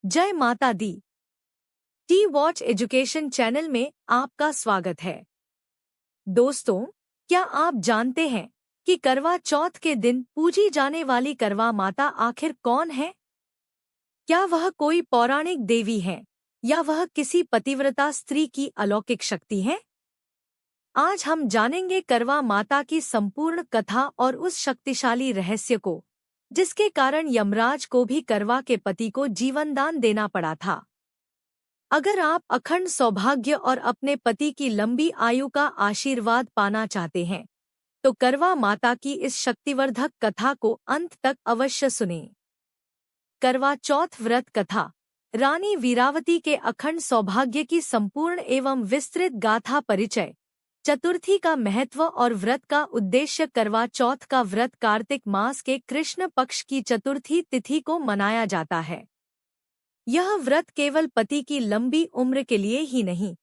जय माता दी। T watch education channel में आपका स्वागत है। दोस्तों, क्या आप जानते हैं कि करवा चौथ के दिन पूजी जाने वाली करवा माता आखिर कौन है? क्या वह कोई पौराणिक देवी है या वह किसी पतिव्रता स्त्री की अलौकिक शक्ति है? आज हम जानेंगे करवा माता की संपूर्ण कथा और उस शक्तिशाली रहस्य को जिसके कारण यमराज को भी करवा के पति को जीवनदान देना पड़ा था। अगर आप अखंड सौभाग्य और अपने पति की लंबी आयु का आशीर्वाद पाना चाहते हैं, तो करवा माता की इस शक्तिवर्धक कथा को अंत तक अवश्य सुनें। करवा चौथ व्रत कथा। रानी वीरावती के अखंड सौभाग्य की संपूर्ण एवं विस्तृत गाथा परिचय। चतुर्थी का महत्व और व्रत का उद्देश्य। करवा चौथ का व्रत कार्तिक मास के कृष्ण पक्ष की चतुर्थी तिथि को मनाया जाता है। यह व्रत केवल पति की लंबी उम्र के लिए ही नहीं,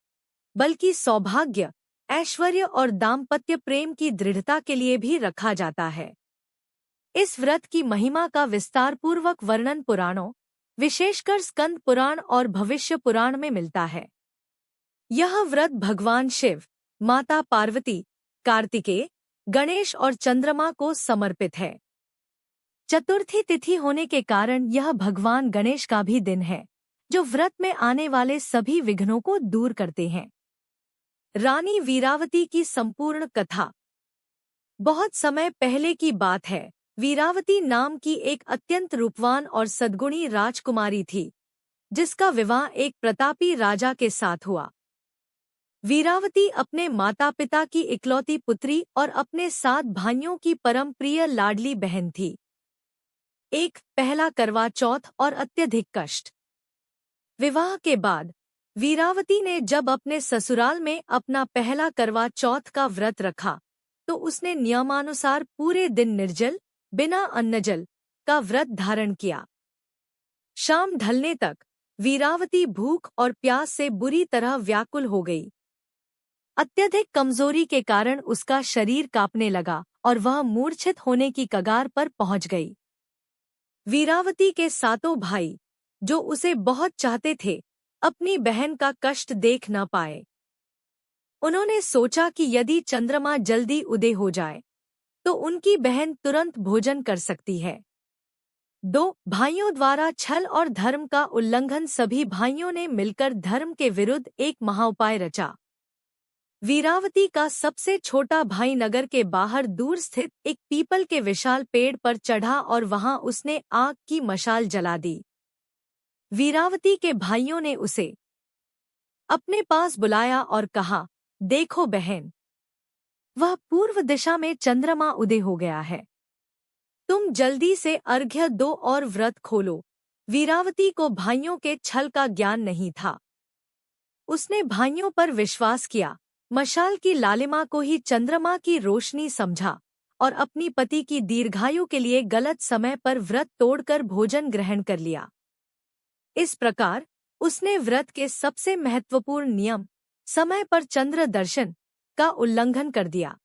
बल्कि सौभाग्य, ऐश्वर्य और दाम्पत्य प्रेम की दृढ़ता के लिए भी रखा जाता है। इस व्रत की महिमा का विस्तार पूर्वक वर्णन पुराणों, विशेषकर स्कंद पुराण और भविष्य पुराण में मिलता है। यह व्रत भगवान शिव, माता पार्वती, कार्तिकेय, गणेश और चंद्रमा को समर्पित है। चतुर्थी तिथि होने के कारण यह भगवान गणेश का भी दिन है, जो व्रत में आने वाले सभी विघ्नों को दूर करते हैं। रानी वीरावती की संपूर्ण कथा। बहुत समय पहले की बात है। वीरावती नाम की एक अत्यंत रूपवान और सद्गुणी राजकुमारी थी, जिसका विवाह एक प्रतापी राजा के साथ हुआ। वीरावती अपने माता पिता की इकलौती पुत्री और अपने 7 भाइयों की परम प्रिय लाडली बहन थी। एक पहला करवा चौथ और अत्यधिक कष्ट। विवाह के बाद वीरावती ने जब अपने ससुराल में अपना पहला करवा चौथ का व्रत रखा, तो उसने नियमानुसार पूरे दिन निर्जल, बिना अन्नजल का व्रत धारण किया। शाम ढलने तक वीरावती भूख और प्यास से बुरी तरह व्याकुल हो गई। अत्यधिक कमजोरी के कारण उसका शरीर कांपने लगा और वह मूर्छित होने की कगार पर पहुंच गई। वीरावती के 7 भाई, जो उसे बहुत चाहते थे, अपनी बहन का कष्ट देख न पाए। उन्होंने सोचा कि यदि चंद्रमा जल्दी उदय हो जाए, तो उनकी बहन तुरंत भोजन कर सकती है। 2 भाइयों द्वारा छल और धर्म का उल्लंघन। सभी भाइयों ने मिलकर धर्म के विरुद्ध एक महाउपाय रचा। वीरावती का सबसे छोटा भाई नगर के बाहर दूर स्थित एक पीपल के विशाल पेड़ पर चढ़ा और वहां उसने आग की मशाल जला दी। वीरावती के भाइयों ने उसे अपने पास बुलाया और कहा, देखो बहन, वह पूर्व दिशा में चंद्रमा उदय हो गया है। तुम जल्दी से अर्घ्य दो और व्रत खोलो। वीरावती को भाइयों के छल का ज्ञान नहीं था। उसने भाइयों पर विश्वास किया, मशाल की लालिमा को ही चंद्रमा की रोशनी समझा और अपनी पति की दीर्घायु के लिए गलत समय पर व्रत तोड़कर भोजन ग्रहण कर लिया। इस प्रकार उसने व्रत के सबसे महत्वपूर्ण नियम, समय पर चंद्र दर्शन, का उल्लंघन कर दिया।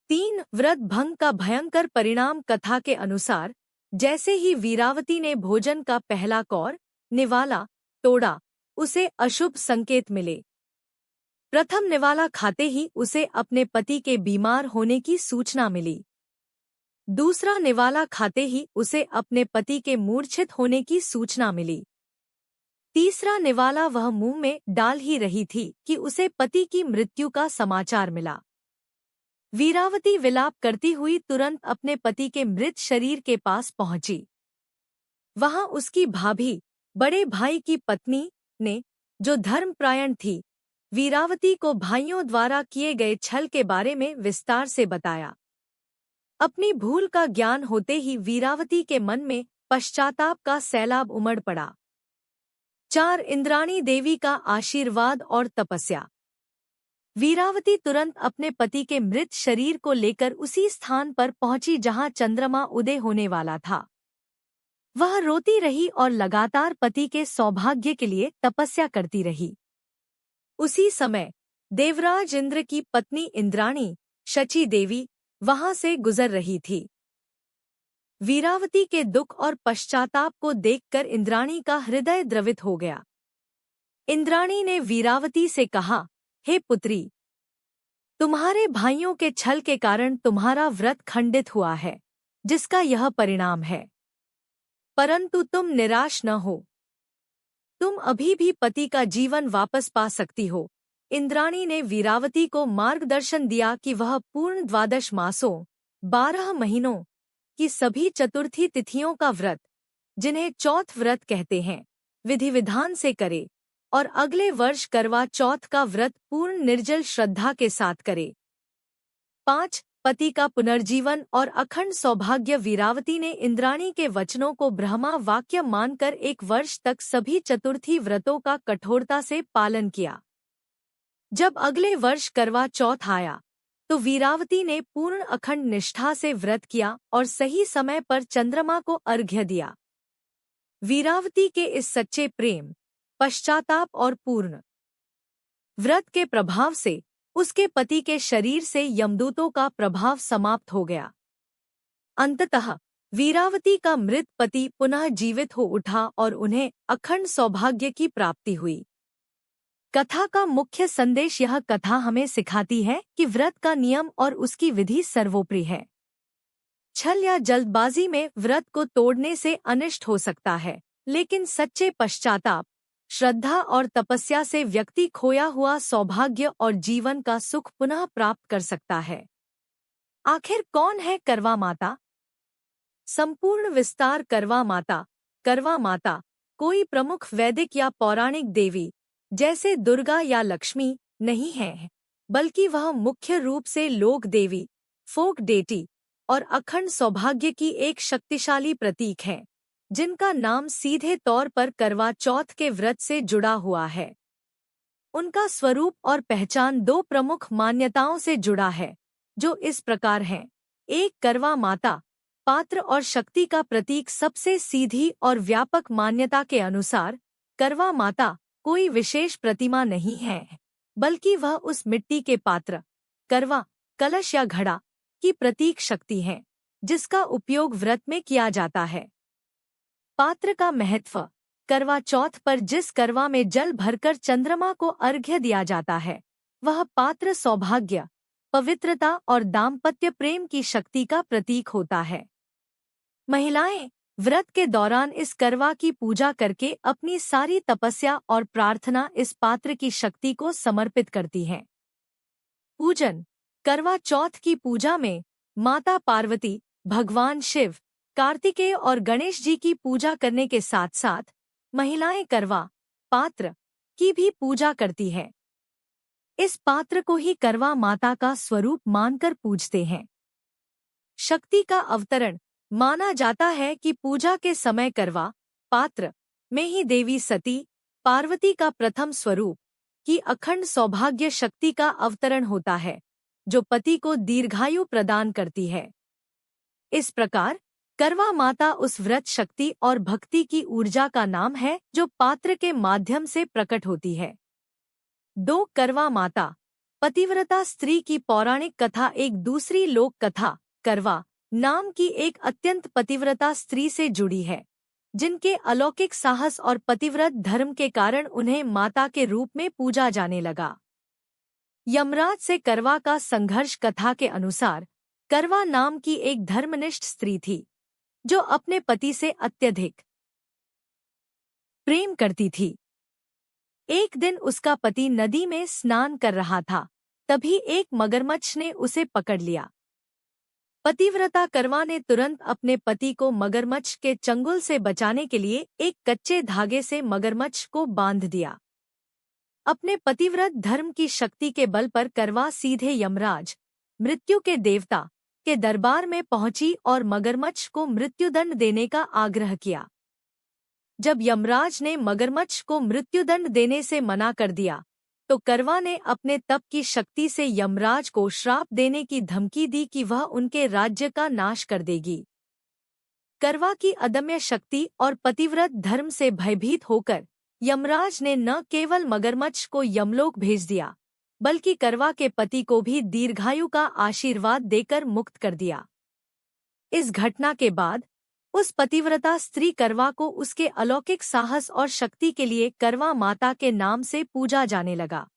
3 व्रत भंग का भयंकर परिणाम। कथा के अनुसार, जैसे ही वीरावती ने भोजन का पहला कौर, निवाला, तोड़ा, उसे अशुभ संकेत मिले। प्रथम निवाला खाते ही उसे अपने पति के बीमार होने की सूचना मिली। दूसरा निवाला खाते ही उसे अपने पति के मूर्छित होने की सूचना मिली। तीसरा निवाला वह मुंह में डाल ही रही थी कि उसे पति की मृत्यु का समाचार मिला। वीरावती विलाप करती हुई तुरंत अपने पति के मृत शरीर के पास पहुंची। वहां उसकी भाभी, बड़े भाई की पत्नी, ने, जो धर्मपरायण थी, वीरावती को भाइयों द्वारा किए गए छल के बारे में विस्तार से बताया। अपनी भूल का ज्ञान होते ही वीरावती के मन में पश्चाताप का सैलाब उमड़ पड़ा। 4 इंद्राणी देवी का आशीर्वाद और तपस्या। वीरावती तुरंत अपने पति के मृत शरीर को लेकर उसी स्थान पर पहुंची जहां चंद्रमा उदय होने वाला था। वह रोती रही और लगातार पति के सौभाग्य के लिए तपस्या करती रही। उसी समय देवराज इंद्र की पत्नी इंद्राणी, शची देवी, वहां से गुजर रही थी। वीरावती के दुख और पश्चाताप को देखकर इंद्राणी का हृदय द्रवित हो गया। इंद्राणी ने वीरावती से कहा, हे पुत्री, तुम्हारे भाइयों के छल के कारण तुम्हारा व्रत खंडित हुआ है, जिसका यह परिणाम है। परंतु तुम निराश न हो, तुम अभी भी पति का जीवन वापस पा सकती हो। इंद्राणी ने वीरावती को मार्गदर्शन दिया कि वह पूर्ण 12 मासों 12 महीनों की सभी चतुर्थी तिथियों का व्रत, जिन्हें चौथ व्रत कहते हैं, विधि विधान से करे और अगले वर्ष करवा चौथ का व्रत पूर्ण निर्जल श्रद्धा के साथ करे। 5. पति का पुनर्जीवन और अखंड सौभाग्य। वीरावती ने इंद्राणी के वचनों को ब्रह्मा वाक्य मानकर 1 वर्ष तक सभी चतुर्थी व्रतों का कठोरता से पालन किया। जब अगले वर्ष करवा चौथ आया तो वीरावती ने पूर्ण अखंड निष्ठा से व्रत किया और सही समय पर चंद्रमा को अर्घ्य दिया। वीरावती के इस सच्चे प्रेम, पश्चाताप और पूर्ण व्रत के प्रभाव से उसके पति के शरीर से यमदूतों का प्रभाव समाप्त हो गया। अंततः वीरावती का मृत पति पुनः जीवित हो उठा और उन्हें अखंड सौभाग्य की प्राप्ति हुई। कथा का मुख्य संदेश। यह कथा हमें सिखाती है कि व्रत का नियम और उसकी विधि सर्वोपरि है। छल या जल्दबाजी में व्रत को तोड़ने से अनिष्ट हो सकता है, लेकिन सच्चे पश्चाताप, श्रद्धा और तपस्या से व्यक्ति खोया हुआ सौभाग्य और जीवन का सुख पुनः प्राप्त कर सकता है। आखिर कौन है करवा माता? संपूर्ण विस्तार। करवा माता कोई प्रमुख वैदिक या पौराणिक देवी जैसे दुर्गा या लक्ष्मी नहीं है, बल्कि वह मुख्य रूप से लोक देवी, फोक डेटी और अखंड सौभाग्य की एक शक्तिशाली प्रतीक है, जिनका नाम सीधे तौर पर करवा चौथ के व्रत से जुड़ा हुआ है। उनका स्वरूप और पहचान 2 प्रमुख मान्यताओं से जुड़ा है, जो इस प्रकार हैं। 1. करवा माता, पात्र और शक्ति का प्रतीक। सबसे सीधी और व्यापक मान्यता के अनुसार करवा माता कोई विशेष प्रतिमा नहीं है, बल्कि वह उस मिट्टी के पात्र, करवा, कलश या घड़ा की प्रतीक शक्ति है, जिसका उपयोग व्रत में किया जाता है। पात्र का महत्व। करवा चौथ पर जिस करवा में जल भरकर चंद्रमा को अर्घ्य दिया जाता है, वह पात्र सौभाग्य, पवित्रता और दाम्पत्य प्रेम की शक्ति का प्रतीक होता है। महिलाएं व्रत के दौरान इस करवा की पूजा करके अपनी सारी तपस्या और प्रार्थना इस पात्र की शक्ति को समर्पित करती हैं। पूजन। करवा चौथ की पूजा में माता पार्वती, भगवान शिव, कार्तिकेय और गणेश जी की पूजा करने के साथ साथ महिलाएं करवा पात्र की भी पूजा करती हैं। इस पात्र को ही करवा माता का स्वरूप मानकर पूजते हैं। शक्ति का अवतरण। माना जाता है कि पूजा के समय करवा पात्र में ही देवी सती पार्वती का प्रथम स्वरूप की अखंड सौभाग्य शक्ति का अवतरण होता है, जो पति को दीर्घायु प्रदान करती है। इस प्रकार करवा माता उस व्रत शक्ति और भक्ति की ऊर्जा का नाम है जो पात्र के माध्यम से प्रकट होती है। 2. करवा माता, पतिव्रता स्त्री की पौराणिक कथा। एक दूसरी लोक कथा करवा नाम की एक अत्यंत पतिव्रता स्त्री से जुड़ी है, जिनके अलौकिक साहस और पतिव्रत धर्म के कारण उन्हें माता के रूप में पूजा जाने लगा। यमराज से करवा का संघर्ष। कथा के अनुसार करवा नाम की एक धर्मनिष्ठ स्त्री थी, जो अपने पति से अत्यधिक प्रेम करती थी। एक दिन उसका पति नदी में स्नान कर रहा था, तभी एक मगरमच्छ ने उसे पकड़ लिया। पतिव्रता करवा ने तुरंत अपने पति को मगरमच्छ के चंगुल से बचाने के लिए एक कच्चे धागे से मगरमच्छ को बांध दिया। अपने पतिव्रत धर्म की शक्ति के बल पर करवा सीधे यमराज, मृत्यु के देवता, के दरबार में पहुंची और मगरमच्छ को मृत्युदंड देने का आग्रह किया। जब यमराज ने मगरमच्छ को मृत्युदंड देने से मना कर दिया, तो करवा ने अपने तप की शक्ति से यमराज को श्राप देने की धमकी दी कि वह उनके राज्य का नाश कर देगी। करवा की अदम्य शक्ति और पतिव्रत धर्म से भयभीत होकर यमराज ने न केवल मगरमच्छ को यमलोक भेज दिया, बल्कि करवा के पति को भी दीर्घायु का आशीर्वाद देकर मुक्त कर दिया। इस घटना के बाद उस पतिव्रता स्त्री करवा को उसके अलौकिक साहस और शक्ति के लिए करवा माता के नाम से पूजा जाने लगा।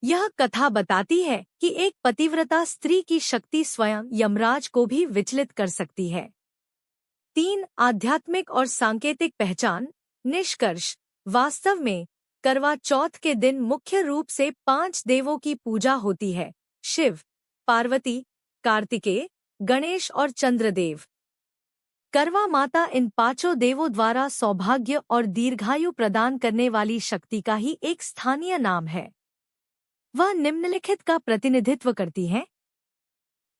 यह कथा बताती है कि एक पतिव्रता स्त्री की शक्ति स्वयं यमराज को भी विचलित कर सकती है। 3. आध्यात्मिक और सांकेतिक पहचान। निष्कर्ष। वास्तव में करवा चौथ के दिन मुख्य रूप से 5 देवों की पूजा होती है: शिव, पार्वती, कार्तिकेय, गणेश और चंद्रदेव। करवा माता इन 5 देवों द्वारा सौभाग्य और दीर्घायु प्रदान करने वाली शक्ति का ही एक स्थानीय नाम है। वह निम्नलिखित का प्रतिनिधित्व करती हैं।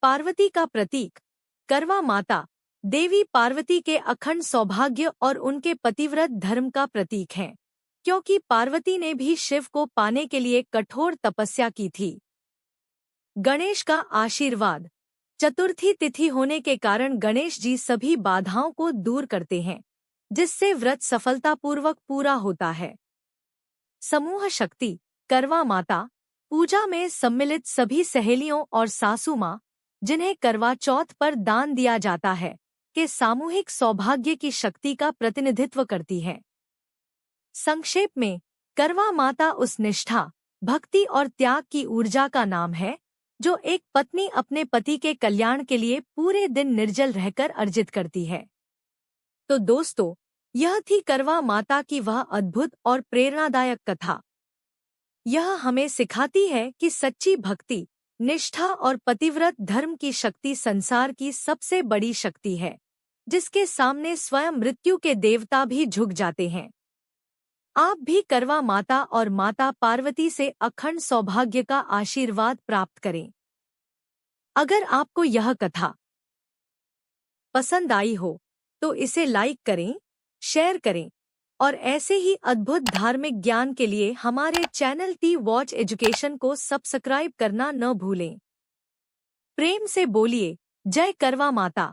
पार्वती का प्रतीक। करवा माता देवी पार्वती के अखंड सौभाग्य और उनके पतिव्रत धर्म का प्रतीक हैं, क्योंकि पार्वती ने भी शिव को पाने के लिए कठोर तपस्या की थी। गणेश का आशीर्वाद। चतुर्थी तिथि होने के कारण गणेश जी सभी बाधाओं को दूर करते हैं, जिससे व्रत सफलतापूर्वक पूरा होता है। समूह शक्ति। करवा माता पूजा में सम्मिलित सभी सहेलियों और सासू माँ, जिन्हें करवा चौथ पर दान दिया जाता है, के सामूहिक सौभाग्य की शक्ति का प्रतिनिधित्व करती है। संक्षेप में, करवा माता उस निष्ठा, भक्ति और त्याग की ऊर्जा का नाम है जो एक पत्नी अपने पति के कल्याण के लिए पूरे दिन निर्जल रहकर अर्जित करती है। तो दोस्तों, यह थी करवा माता की वह अद्भुत और प्रेरणादायक कथा। यह हमें सिखाती है कि सच्ची भक्ति, निष्ठा और पतिव्रत धर्म की शक्ति संसार की सबसे बड़ी शक्ति है, जिसके सामने स्वयं मृत्यु के देवता भी झुक जाते हैं। आप भी करवा माता और माता पार्वती से अखंड सौभाग्य का आशीर्वाद प्राप्त करें। अगर आपको यह कथा पसंद आई हो तो इसे लाइक करें, शेयर करें और ऐसे ही अद्भुत धार्मिक ज्ञान के लिए हमारे चैनल टी वॉच एजुकेशन को सब्सक्राइब करना न भूलें। प्रेम से बोलिए जय करवा माता।